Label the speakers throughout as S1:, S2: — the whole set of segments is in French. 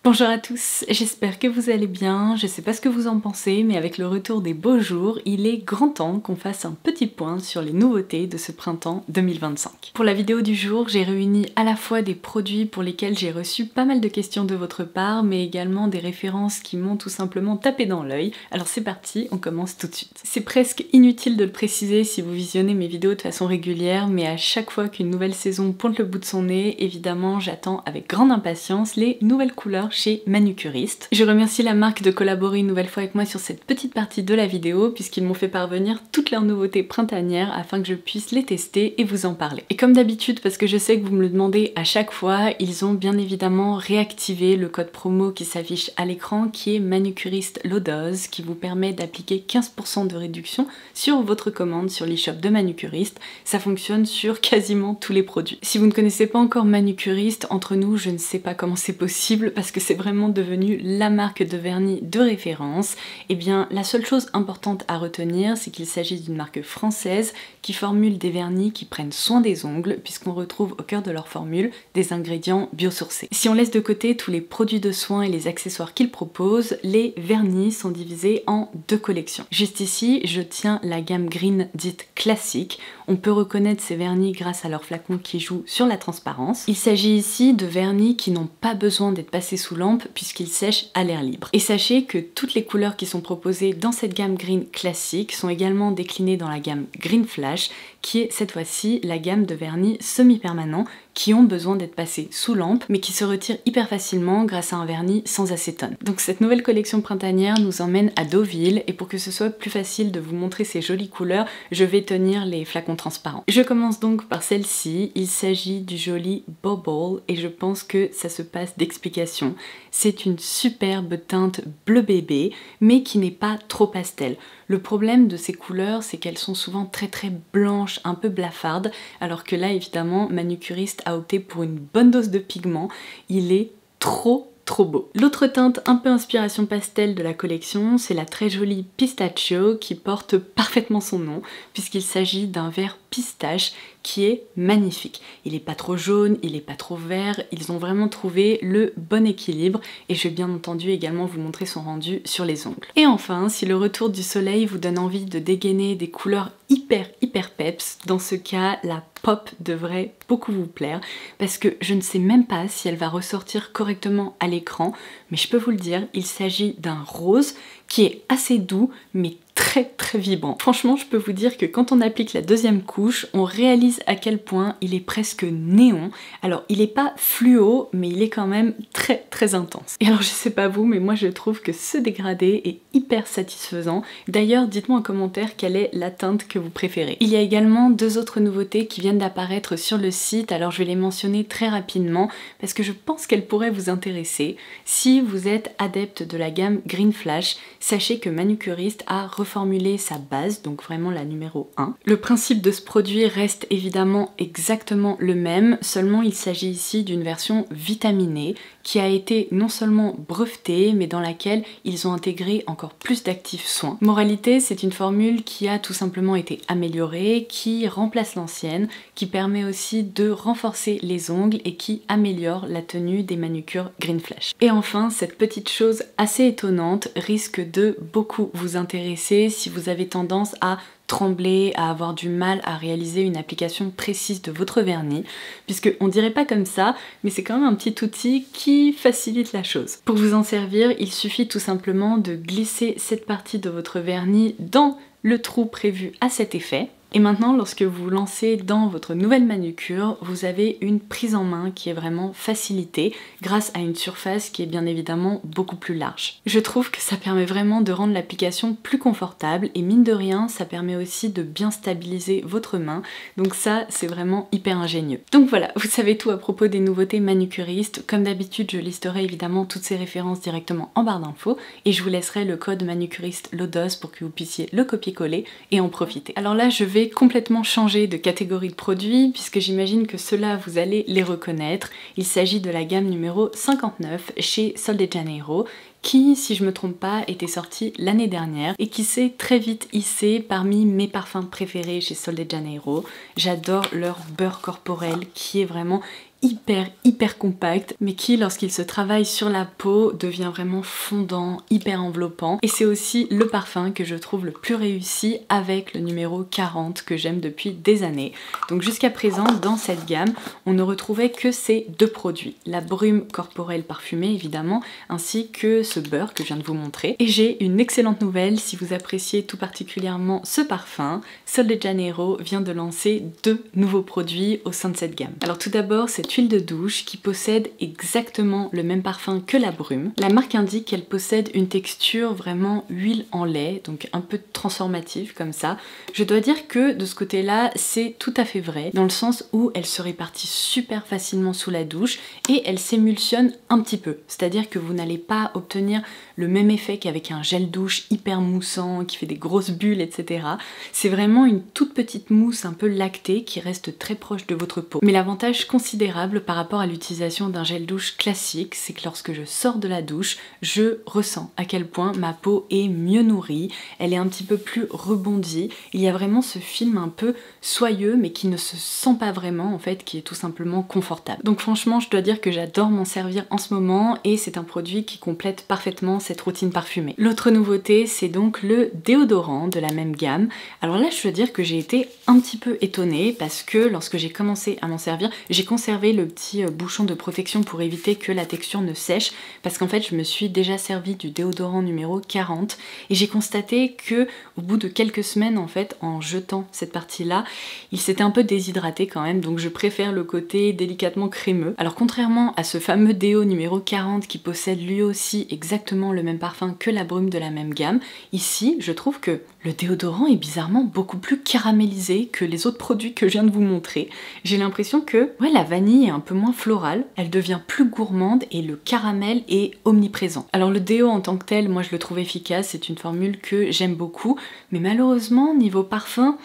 S1: Bonjour à tous, j'espère que vous allez bien, je sais pas ce que vous en pensez, mais avec le retour des beaux jours, il est grand temps qu'on fasse un petit point sur les nouveautés de ce printemps 2025. Pour la vidéo du jour, j'ai réuni à la fois des produits pour lesquels j'ai reçu pas mal de questions de votre part, mais également des références qui m'ont tout simplement tapé dans l'œil. Alors c'est parti, on commence tout de suite. C'est presque inutile de le préciser si vous visionnez mes vidéos de façon régulière, mais à chaque fois qu'une nouvelle saison pointe le bout de son nez, évidemment j'attends avec grande impatience les nouvelles couleurs chez Manucuriste. Je remercie la marque de collaborer une nouvelle fois avec moi sur cette petite partie de la vidéo puisqu'ils m'ont fait parvenir toutes leurs nouveautés printanières afin que je puisse les tester et vous en parler. Et comme d'habitude, parce que je sais que vous me le demandez à chaque fois, ils ont bien évidemment réactivé le code promo qui s'affiche à l'écran qui est Manucuriste Low-Dose qui vous permet d'appliquer 15% de réduction sur votre commande sur l'e-shop de Manucuriste. Ça fonctionne sur quasiment tous les produits. Si vous ne connaissez pas encore Manucuriste, entre nous, je ne sais pas comment c'est possible parce que c'est vraiment devenu la marque de vernis de référence. Et bien la seule chose importante à retenir, c'est qu'il s'agit d'une marque française qui formule des vernis qui prennent soin des ongles puisqu'on retrouve au cœur de leur formule des ingrédients biosourcés. Si on laisse de côté tous les produits de soins et les accessoires qu'ils proposent, les vernis sont divisés en deux collections. Juste ici, je tiens la gamme Green dite classique. On peut reconnaître ces vernis grâce à leur flacon qui joue sur la transparence. Il s'agit ici de vernis qui n'ont pas besoin d'être passés sous lampe puisqu'ils sèchent à l'air libre. Et sachez que toutes les couleurs qui sont proposées dans cette gamme Green classique sont également déclinées dans la gamme Green Flash qui est cette fois-ci la gamme de vernis semi-permanents qui ont besoin d'être passés sous lampe mais qui se retirent hyper facilement grâce à un vernis sans acétone. Donc cette nouvelle collection printanière nous emmène à Deauville et pour que ce soit plus facile de vous montrer ces jolies couleurs, je vais tenir les flacons transparents. Je commence donc par celle-ci, il s'agit du joli Bubble et je pense que ça se passe d'explication. C'est une superbe teinte bleu bébé mais qui n'est pas trop pastel. Le problème de ces couleurs, c'est qu'elles sont souvent très blanches, un peu blafardes, alors que là évidemment Manucuriste a opté pour une bonne dose de pigment. Il est trop beau. L'autre teinte un peu inspiration pastel de la collection, c'est la très jolie Pistachio qui porte parfaitement son nom puisqu'il s'agit d'un vert pistache qui est magnifique. Il est pas trop jaune, il est pas trop vert, ils ont vraiment trouvé le bon équilibre et je vais bien entendu également vous montrer son rendu sur les ongles. Et enfin, si le retour du soleil vous donne envie de dégainer des couleurs hyper peps, dans ce cas la pop devrait beaucoup vous plaire parce que je ne sais même pas si elle va ressortir correctement à l'écran, mais je peux vous le dire, il s'agit d'un rose qui est assez doux mais très vibrant. Franchement, je peux vous dire que quand on applique la deuxième couche, on réalise à quel point il est presque néon. Alors, il est pas fluo, mais il est quand même très intense. Et alors, je sais pas vous, mais moi je trouve que ce dégradé est hyper satisfaisant. D'ailleurs, dites-moi en commentaire quelle est la teinte que vous préférez. Il y a également deux autres nouveautés qui viennent d'apparaître sur le site, alors je vais les mentionner très rapidement parce que je pense qu'elles pourraient vous intéresser. Si vous êtes adepte de la gamme Green Flash, sachez que Manucuriste a reformuler sa base, donc vraiment la numéro 1. Le principe de ce produit reste évidemment exactement le même, seulement il s'agit ici d'une version vitaminée qui a été non seulement brevetée, mais dans laquelle ils ont intégré encore plus d'actifs soins. Moralité, c'est une formule qui a tout simplement été améliorée, qui remplace l'ancienne, qui permet aussi de renforcer les ongles et qui améliore la tenue des manucures Green Flash. Et enfin, cette petite chose assez étonnante risque de beaucoup vous intéresser si vous avez tendance à trembler, à avoir du mal à réaliser une application précise de votre vernis, puisque on dirait pas comme ça, mais c'est quand même un petit outil qui facilite la chose. Pour vous en servir, il suffit tout simplement de glisser cette partie de votre vernis dans le trou prévu à cet effet. Et maintenant, lorsque vous vous lancez dans votre nouvelle manucure, vous avez une prise en main qui est vraiment facilitée grâce à une surface qui est bien évidemment beaucoup plus large. Je trouve que ça permet vraiment de rendre l'application plus confortable et mine de rien, ça permet aussi de bien stabiliser votre main. Donc ça, c'est vraiment hyper ingénieux. Donc voilà, vous savez tout à propos des nouveautés Manucuriste. Comme d'habitude, je listerai évidemment toutes ces références directement en barre d'infos et je vous laisserai le code Manucuriste Low-Dose pour que vous puissiez le copier-coller et en profiter. Alors là, je vais complètement changer de catégorie de produits puisque j'imagine que ceux-là vous allez les reconnaître. Il s'agit de la gamme numéro 59 chez Sol de Janeiro qui, si je me trompe pas, était sorti l'année dernière et qui s'est très vite hissé parmi mes parfums préférés chez Sol de Janeiro. J'adore leur beurre corporel qui est vraiment hyper compact, mais qui lorsqu'il se travaille sur la peau devient vraiment fondant, hyper enveloppant. Et c'est aussi le parfum que je trouve le plus réussi avec le numéro 40 que j'aime depuis des années. Donc jusqu'à présent dans cette gamme on ne retrouvait que ces deux produits, la brume corporelle parfumée évidemment, ainsi que ce beurre que je viens de vous montrer. Et j'ai une excellente nouvelle si vous appréciez tout particulièrement ce parfum. Sol de Janeiro vient de lancer deux nouveaux produits au sein de cette gamme. Alors tout d'abord cette huile de douche qui possède exactement le même parfum que la brume. La marque indique qu'elle possède une texture vraiment huile en lait, donc un peu transformative comme ça. Je dois dire que de ce côté-là, c'est tout à fait vrai, dans le sens où elle se répartit super facilement sous la douche et elle s'émulsionne un petit peu. C'est-à-dire que vous n'allez pas obtenir le même effet qu'avec un gel douche hyper moussant, qui fait des grosses bulles, etc. C'est vraiment une toute petite mousse un peu lactée qui reste très proche de votre peau. Mais l'avantage considérable par rapport à l'utilisation d'un gel douche classique, c'est que lorsque je sors de la douche, je ressens à quel point ma peau est mieux nourrie, elle est un petit peu plus rebondie. Il y a vraiment ce film un peu soyeux mais qui ne se sent pas vraiment en fait, qui est tout simplement confortable. Donc franchement je dois dire que j'adore m'en servir en ce moment et c'est un produit qui complète parfaitement cette routine parfumée. L'autre nouveauté c'est donc le déodorant de la même gamme. Alors là je dois dire que j'ai été un petit peu étonnée parce que lorsque j'ai commencé à m'en servir, j'ai conservé le petit bouchon de protection pour éviter que la texture ne sèche parce qu'en fait je me suis déjà servi du déodorant numéro 40 et j'ai constaté que au bout de quelques semaines en fait en jetant cette partie là il s'était un peu déshydraté quand même, donc je préfère le côté délicatement crémeux. Alors contrairement à ce fameux déo numéro 40 qui possède lui aussi exactement le même parfum que la brume de la même gamme, ici je trouve que le déodorant est bizarrement beaucoup plus caramélisé que les autres produits que je viens de vous montrer. J'ai l'impression que ouais, la vanille est un peu moins florale, elle devient plus gourmande et le caramel est omniprésent. Alors le déo en tant que tel, moi je le trouve efficace, c'est une formule que j'aime beaucoup, mais malheureusement niveau parfum,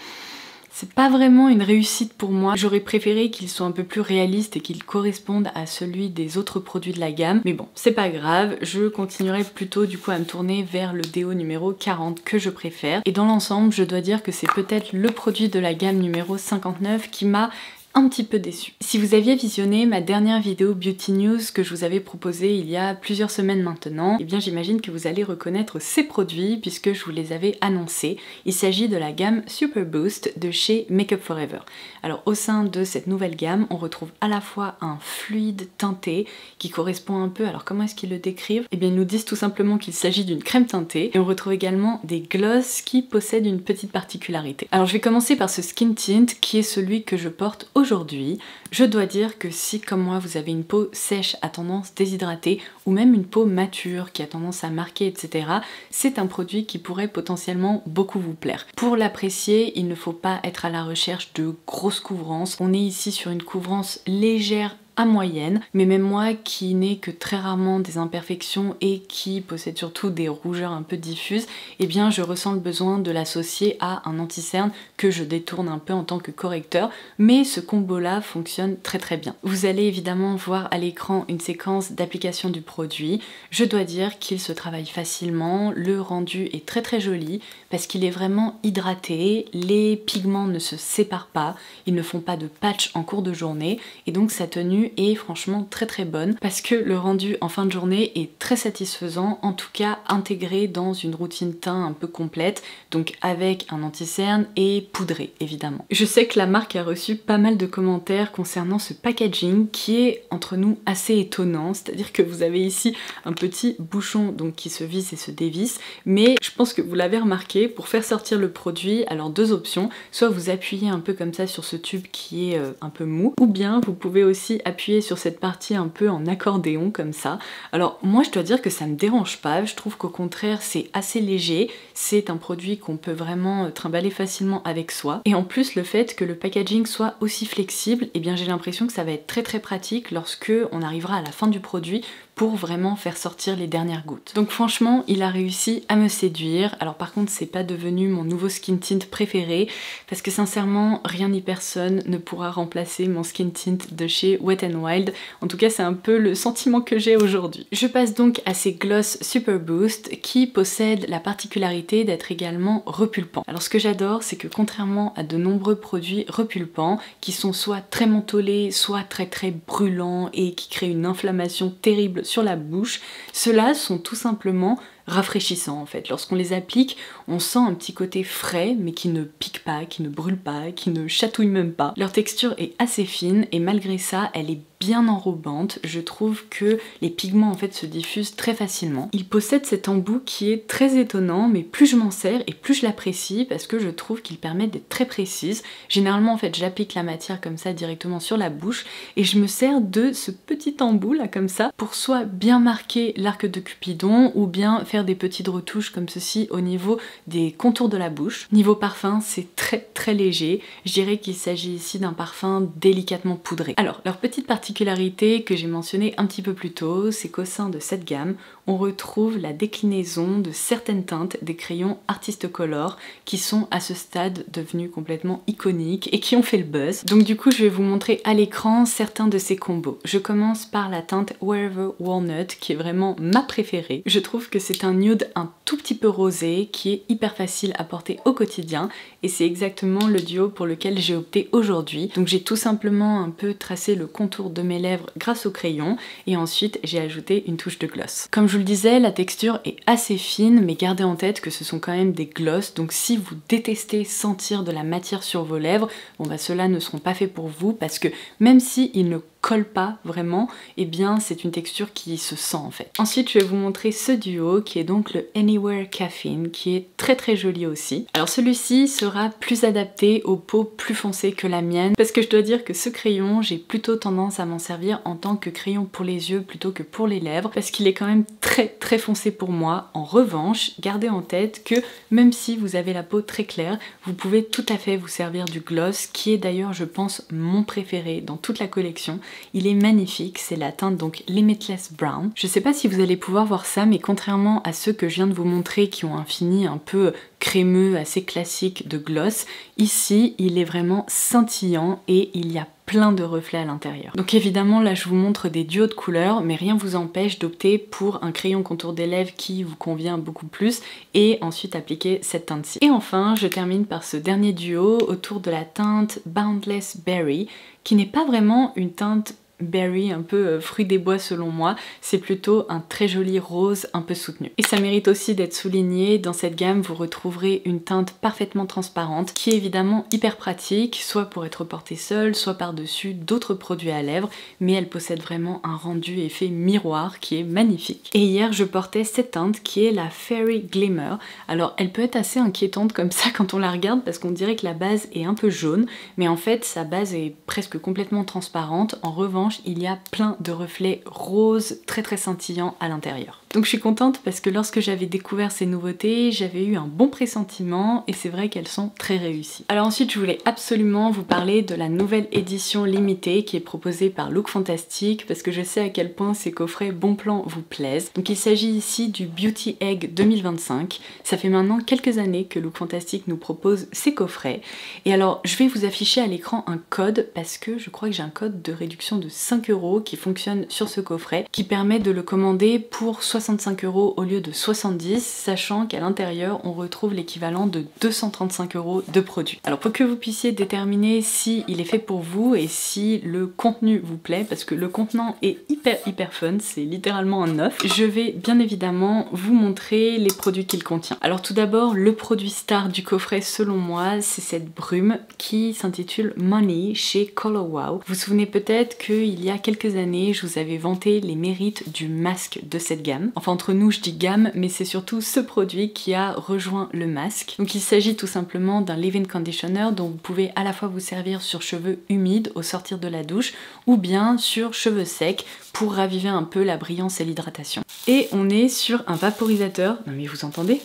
S1: c'est pas vraiment une réussite pour moi. J'aurais préféré qu'il soit un peu plus réaliste et qu'il corresponde à celui des autres produits de la gamme. Mais bon, c'est pas grave, je continuerai plutôt du coup à me tourner vers le déo numéro 40 que je préfère. Et dans l'ensemble, je dois dire que c'est peut-être le produit de la gamme numéro 59 qui m'a un petit peu déçue. Si vous aviez visionné ma dernière vidéo Beauty News que je vous avais proposée il y a plusieurs semaines maintenant, eh bien j'imagine que vous allez reconnaître ces produits puisque je vous les avais annoncés. Il s'agit de la gamme Super Boost de chez Make Up For Ever. Alors au sein de cette nouvelle gamme, on retrouve à la fois un fluide teinté qui correspond un peu, alors comment est-ce qu'ils le décrivent? Eh bien ils nous disent tout simplement qu'il s'agit d'une crème teintée et on retrouve également des gloss qui possèdent une petite particularité. Alors je vais commencer par ce Skin Tint qui est celui que je porte aujourd'hui. Je dois dire que si comme moi vous avez une peau sèche à tendance déshydratée ou même une peau mature qui a tendance à marquer etc, c'est un produit qui pourrait potentiellement beaucoup vous plaire. Pour l'apprécier, il ne faut pas être à la recherche de grosses couvrances. On est ici sur une couvrance légère à moyenne, mais même moi qui n'ai que très rarement des imperfections et qui possède surtout des rougeurs un peu diffuses, eh bien je ressens le besoin de l'associer à un anti-cerne que je détourne un peu en tant que correcteur, mais ce combo là fonctionne très bien. Vous allez évidemment voir à l'écran une séquence d'application du produit. Je dois dire qu'il se travaille facilement, le rendu est très joli parce qu'il est vraiment hydraté, les pigments ne se séparent pas, ils ne font pas de patch en cours de journée et donc sa tenue est franchement très bonne parce que le rendu en fin de journée est très satisfaisant, en tout cas intégré dans une routine teint un peu complète, donc avec un anti-cerne et poudré évidemment. Je sais que la marque a reçu pas mal de commentaires concernant ce packaging qui est entre nous assez étonnant, c'est-à-dire que vous avez ici un petit bouchon donc qui se visse et se dévisse, mais je pense que vous l'avez remarqué, pour faire sortir le produit, alors deux options, soit vous appuyez un peu comme ça sur ce tube qui est un peu mou, ou bien vous pouvez aussi appuyer sur cette partie un peu en accordéon comme ça. Alors moi je dois dire que ça me dérange pas, je trouve qu'au contraire c'est assez léger, c'est un produit qu'on peut vraiment trimballer facilement avec soi, et en plus le fait que le packaging soit aussi flexible, et eh bien j'ai l'impression que ça va être très pratique lorsque on arrivera à la fin du produit pour vraiment faire sortir les dernières gouttes. Donc franchement, il a réussi à me séduire. Alors par contre, c'est pas devenu mon nouveau skin tint préféré parce que sincèrement, rien ni personne ne pourra remplacer mon skin tint de chez Wet n Wild. En tout cas, c'est un peu le sentiment que j'ai aujourd'hui. Je passe donc à ces gloss Super Boost qui possèdent la particularité d'être également repulpants. Alors ce que j'adore, c'est que contrairement à de nombreux produits repulpants qui sont soit très mentholés, soit très brûlants et qui créent une inflammation terrible sur la bouche, ceux-là sont tout simplement rafraîchissants en fait. Lorsqu'on les applique, on sent un petit côté frais mais qui ne pique pas, qui ne brûle pas, qui ne chatouille même pas. Leur texture est assez fine et malgré ça, elle est bien enrobante. Je trouve que les pigments en fait se diffusent très facilement. Il possède cet embout qui est très étonnant, mais plus je m'en sers et plus je l'apprécie parce que je trouve qu'il permet d'être très précise. Généralement en fait j'applique la matière comme ça directement sur la bouche et je me sers de ce petit embout là comme ça pour soit bien marquer l'arc de Cupidon ou bien faire des petites retouches comme ceci au niveau des contours de la bouche. Niveau parfum, c'est très léger. Je dirais qu'il s'agit ici d'un parfum délicatement poudré. Alors leur petite particularité que j'ai mentionné un petit peu plus tôt, c'est qu'au sein de cette gamme, on retrouve la déclinaison de certaines teintes des crayons Artist Color qui sont à ce stade devenus complètement iconiques et qui ont fait le buzz. Donc du coup, je vais vous montrer à l'écran certains de ces combos. Je commence par la teinte Wherever Walnut qui est vraiment ma préférée. Je trouve que c'est un nude un tout petit peu rosé qui est hyper facile à porter au quotidien et c'est exactement le duo pour lequel j'ai opté aujourd'hui. Donc j'ai tout simplement un peu tracé le contour de mes lèvres grâce au crayon et ensuite j'ai ajouté une touche de gloss. Comme je vous le disais, la texture est assez fine mais gardez en tête que ce sont quand même des gloss, donc si vous détestez sentir de la matière sur vos lèvres, bon bah ceux-là ne seront pas faits pour vous parce que même si ils ne colle pas vraiment, et bien c'est une texture qui se sent en fait. Ensuite je vais vous montrer ce duo qui est donc le Anywhere Caffeine qui est très joli aussi. Alors celui-ci sera plus adapté aux peaux plus foncées que la mienne parce que je dois dire que ce crayon j'ai plutôt tendance à m'en servir en tant que crayon pour les yeux plutôt que pour les lèvres parce qu'il est quand même très foncé pour moi. En revanche, gardez en tête que même si vous avez la peau très claire, vous pouvez tout à fait vous servir du gloss qui est d'ailleurs je pense mon préféré dans toute la collection. Il est magnifique, c'est la teinte donc Limitless Brown. Je sais pas si vous allez pouvoir voir ça, mais contrairement à ceux que je viens de vous montrer qui ont un fini un peu crémeux, assez classique de gloss, ici il est vraiment scintillant et il y a plein de reflets à l'intérieur. Donc évidemment là je vous montre des duos de couleurs mais rien vous empêche d'opter pour un crayon contour des lèvres qui vous convient beaucoup plus et ensuite appliquer cette teinte-ci. Et enfin je termine par ce dernier duo autour de la teinte Boundless Berry qui n'est pas vraiment une teinte berry, un peu fruit des bois selon moi, c'est plutôt un très joli rose un peu soutenu. Et ça mérite aussi d'être souligné, dans cette gamme vous retrouverez une teinte parfaitement transparente qui est évidemment hyper pratique, soit pour être portée seule, soit par-dessus d'autres produits à lèvres, mais elle possède vraiment un rendu effet miroir qui est magnifique. Et hier je portais cette teinte qui est la Fairy Glimmer. Alors elle peut être assez inquiétante comme ça quand on la regarde parce qu'on dirait que la base est un peu jaune, mais en fait sa base est presque complètement transparente. En revanche, il y a plein de reflets roses très scintillants à l'intérieur. Donc je suis contente parce que lorsque j'avais découvert ces nouveautés, j'avais eu un bon pressentiment et c'est vrai qu'elles sont très réussies. Alors ensuite je voulais absolument vous parler de la nouvelle édition limitée qui est proposée par Look Fantastic parce que je sais à quel point ces coffrets bon plan vous plaisent. Donc il s'agit ici du Beauty Egg 2025. Ça fait maintenant quelques années que Look Fantastic nous propose ces coffrets. Et alors je vais vous afficher à l'écran un code parce que je crois que j'ai un code de réduction de 5 € qui fonctionne sur ce coffret qui permet de le commander pour 65 € au lieu de 70, sachant qu'à l'intérieur on retrouve l'équivalent de 235 € de produits. Alors pour que vous puissiez déterminer si il est fait pour vous et si le contenu vous plaît, parce que le contenant est hyper fun, c'est littéralement un œuf, je vais bien évidemment vous montrer les produits qu'il contient. Alors tout d'abord, le produit star du coffret selon moi, c'est cette brume qui s'intitule Money chez Color Wow. Vous vous souvenez peut-être qu'il y a quelques années, je vous avais vanté les mérites du masque de cette gamme. Enfin entre nous je dis gamme, mais c'est surtout ce produit qui a rejoint le masque. Donc il s'agit tout simplement d'un leave-in conditioner dont vous pouvez à la fois vous servir sur cheveux humides au sortir de la douche ou bien sur cheveux secs pour raviver un peu la brillance et l'hydratation. Et on est sur un vaporisateur, non mais vous entendez ?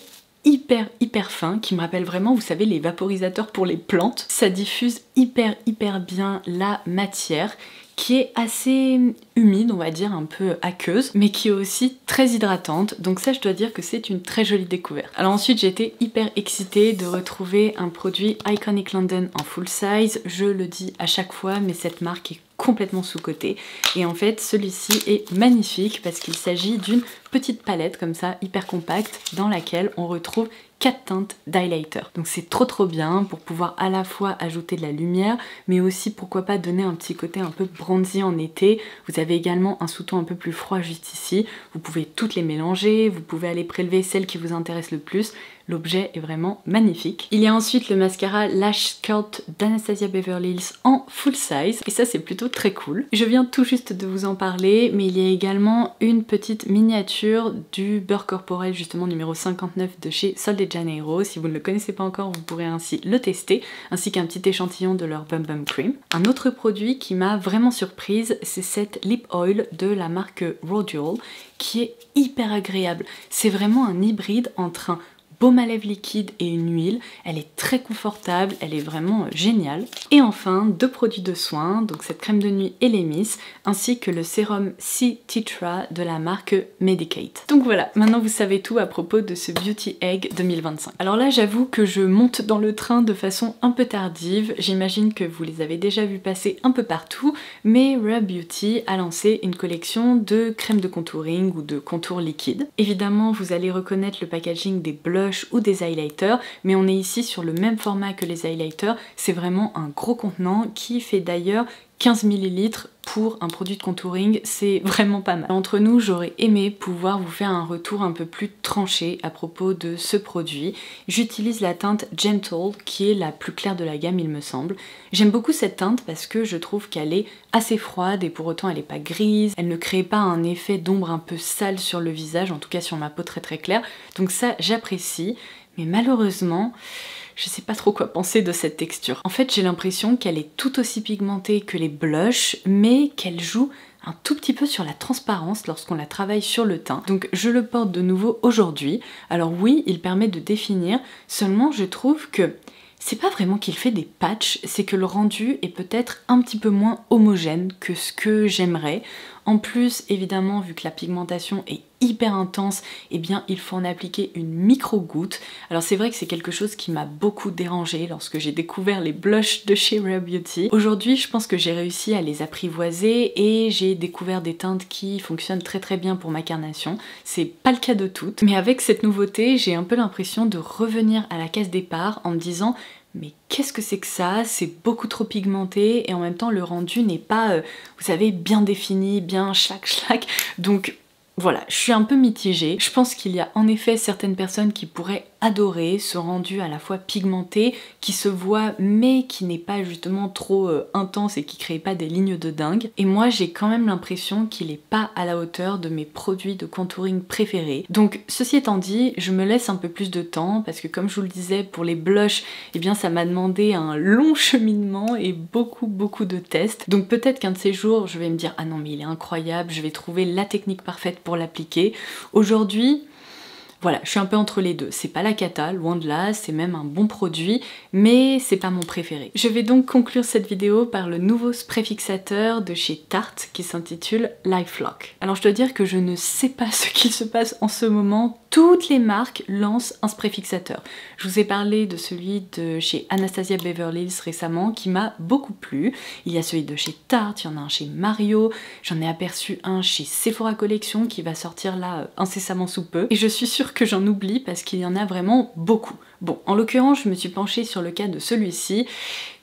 S1: Hyper fin qui me rappelle vraiment, vous savez, les vaporisateurs pour les plantes. Ça diffuse hyper bien la matière qui est assez humide, on va dire, un peu aqueuse, mais qui est aussi très hydratante. Donc ça, je dois dire que c'est une très jolie découverte. Alors ensuite, j'ai été hyper excitée de retrouver un produit Iconic London en full size. Je le dis à chaque fois, mais cette marque est complètement sous-cotée. Et en fait, celui-ci est magnifique parce qu'il s'agit d'une petite palette comme ça, hyper compacte, dans laquelle on retrouve 4 teintes d'highlighter. Donc c'est trop bien pour pouvoir à la fois ajouter de la lumière, mais aussi pourquoi pas donner un petit côté un peu bronzy en été. Vous avez également un sous-ton un peu plus froid juste ici. Vous pouvez toutes les mélanger, vous pouvez aller prélever celle qui vous intéresse le plus. L'objet est vraiment magnifique. Il y a ensuite le mascara Lash Sculpt d'Anastasia Beverly Hills en full size. Et ça, c'est plutôt très cool. Je viens tout juste de vous en parler, mais il y a également une petite miniature du beurre corporel, justement numéro 59 de chez Sol de Janeiro. Si vous ne le connaissez pas encore, vous pourrez ainsi le tester, ainsi qu'un petit échantillon de leur Bum Bum Cream. Un autre produit qui m'a vraiment surprise, c'est cette lip oil de la marque Rodial, qui est hyper agréable. C'est vraiment un hybride entre un baume à lèvres liquide et une huile. Elle est très confortable, elle est vraiment géniale. Et enfin, 2 produits de soins, donc cette crème de nuit Elemis, ainsi que le sérum C Tetra de la marque Medicate. Donc voilà, maintenant vous savez tout à propos de ce Beauty Egg 2025. Alors là, j'avoue que je monte dans le train de façon un peu tardive. J'imagine que vous les avez déjà vus passer un peu partout, mais Rare Beauty a lancé une collection de crèmes de contouring ou de contour liquide. Évidemment, vous allez reconnaître le packaging des blushs ou des highlighters, mais on est ici sur le même format que les highlighters. C'est vraiment un gros contenant qui fait d'ailleurs 15 ml pour un produit de contouring, c'est vraiment pas mal. Entre nous, j'aurais aimé pouvoir vous faire un retour un peu plus tranché à propos de ce produit. J'utilise la teinte Gentle, qui est la plus claire de la gamme, il me semble. J'aime beaucoup cette teinte parce que je trouve qu'elle est assez froide et pour autant elle est pas grise. Elle ne crée pas un effet d'ombre un peu sale sur le visage, en tout cas sur ma peau très claire. Donc ça, j'apprécie. Mais malheureusement, je sais pas trop quoi penser de cette texture. En fait, j'ai l'impression qu'elle est tout aussi pigmentée que les blushs, mais qu'elle joue un tout petit peu sur la transparence lorsqu'on la travaille sur le teint. Donc je le porte de nouveau aujourd'hui. Alors oui, il permet de définir, seulement je trouve que c'est pas vraiment qu'il fait des patchs, c'est que le rendu est peut-être un petit peu moins homogène que ce que j'aimerais. En plus, évidemment, vu que la pigmentation est hyper intense, eh bien il faut en appliquer une micro-goutte. Alors c'est vrai que c'est quelque chose qui m'a beaucoup dérangée lorsque j'ai découvert les blushs de chez Rare Beauty. Aujourd'hui, je pense que j'ai réussi à les apprivoiser et j'ai découvert des teintes qui fonctionnent très bien pour ma carnation. C'est pas le cas de toutes, mais avec cette nouveauté, j'ai un peu l'impression de revenir à la case départ en me disant mais qu'est-ce que c'est que ça? C'est beaucoup trop pigmenté et en même temps le rendu n'est pas, vous savez, bien défini, bien schlac. Donc voilà, je suis un peu mitigée. Je pense qu'il y a en effet certaines personnes qui pourraient adorer ce rendu à la fois pigmenté, qui se voit mais qui n'est pas justement trop intense et qui crée pas des lignes de dingue. Et moi j'ai quand même l'impression qu'il est pas à la hauteur de mes produits de contouring préférés. Donc ceci étant dit, je me laisse un peu plus de temps parce que comme je vous le disais pour les blushs, eh bien ça m'a demandé un long cheminement et beaucoup de tests. Donc peut-être qu'un de ces jours je vais me dire ah non mais il est incroyable, je vais trouver la technique parfaite pour l'appliquer. Aujourd'hui, voilà, je suis un peu entre les deux. C'est pas la cata, loin de là, c'est même un bon produit, mais c'est pas mon préféré. Je vais donc conclure cette vidéo par le nouveau spray fixateur de chez Tarte qui s'intitule LifeLock. Alors je dois dire que je ne sais pas ce qu'il se passe en ce moment. Toutes les marques lancent un spray fixateur. Je vous ai parlé de celui de chez Anastasia Beverly Hills récemment qui m'a beaucoup plu. Il y a celui de chez Tarte, il y en a un chez Mario, j'en ai aperçu un chez Sephora Collection qui va sortir là incessamment sous peu. Et je suis sûre que j'en oublie parce qu'il y en a vraiment beaucoup. Bon, en l'occurrence, je me suis penchée sur le cas de celui-ci.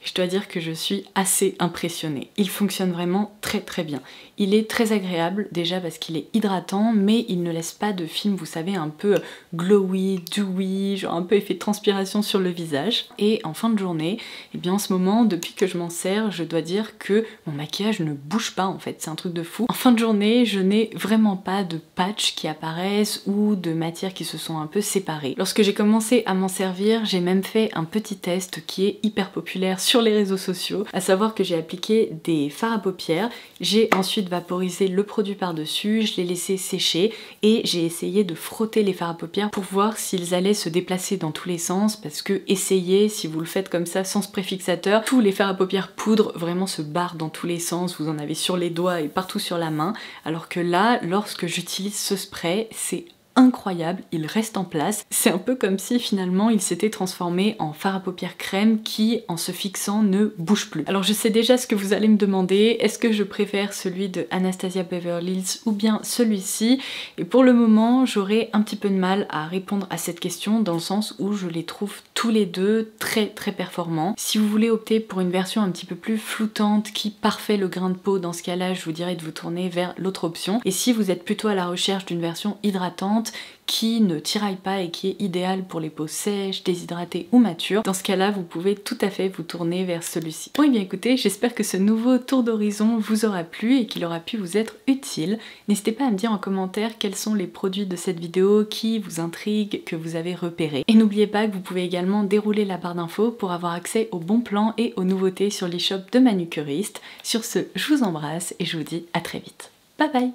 S1: Je dois dire que je suis assez impressionnée. Il fonctionne vraiment très bien. Il est très agréable, déjà parce qu'il est hydratant, mais il ne laisse pas de film, vous savez, un peu glowy, dewy, genre un peu effet de transpiration sur le visage. Et en fin de journée, eh bien en ce moment, depuis que je m'en sers, je dois dire que mon maquillage ne bouge pas en fait, c'est un truc de fou. En fin de journée, je n'ai vraiment pas de patchs qui apparaissent ou de matières qui se sont un peu séparées. Lorsque j'ai commencé à m'en servir, servir, j'ai même fait un petit test qui est hyper populaire sur les réseaux sociaux, à savoir que j'ai appliqué des fards à paupières, j'ai ensuite vaporisé le produit par-dessus, je l'ai laissé sécher et j'ai essayé de frotter les fards à paupières pour voir s'ils allaient se déplacer dans tous les sens, parce que essayez, si vous le faites comme ça sans spray fixateur, tous les fards à paupières poudre vraiment se barrent dans tous les sens, vous en avez sur les doigts et partout sur la main, alors que là, lorsque j'utilise ce spray, c'est incroyable, il reste en place. C'est un peu comme si finalement il s'était transformé en fard à paupières crème qui, en se fixant, ne bouge plus. Alors je sais déjà ce que vous allez me demander, est-ce que je préfère celui de Anastasia Beverly Hills ou bien celui-ci? Et pour le moment, j'aurai un petit peu de mal à répondre à cette question dans le sens où je les trouve tous les deux très performants. Si vous voulez opter pour une version un petit peu plus floutante qui parfait le grain de peau, dans ce cas-là, je vous dirais de vous tourner vers l'autre option. Et si vous êtes plutôt à la recherche d'une version hydratante, qui ne tiraille pas et qui est idéal pour les peaux sèches, déshydratées ou matures, dans ce cas-là, vous pouvez tout à fait vous tourner vers celui-ci. Bon et bien écoutez, j'espère que ce nouveau tour d'horizon vous aura plu et qu'il aura pu vous être utile. N'hésitez pas à me dire en commentaire quels sont les produits de cette vidéo qui vous intriguent, que vous avez repérés. Et n'oubliez pas que vous pouvez également dérouler la barre d'infos pour avoir accès aux bons plans et aux nouveautés sur l'e-shop de Manucuriste. Sur ce, je vous embrasse et je vous dis à très vite. Bye bye!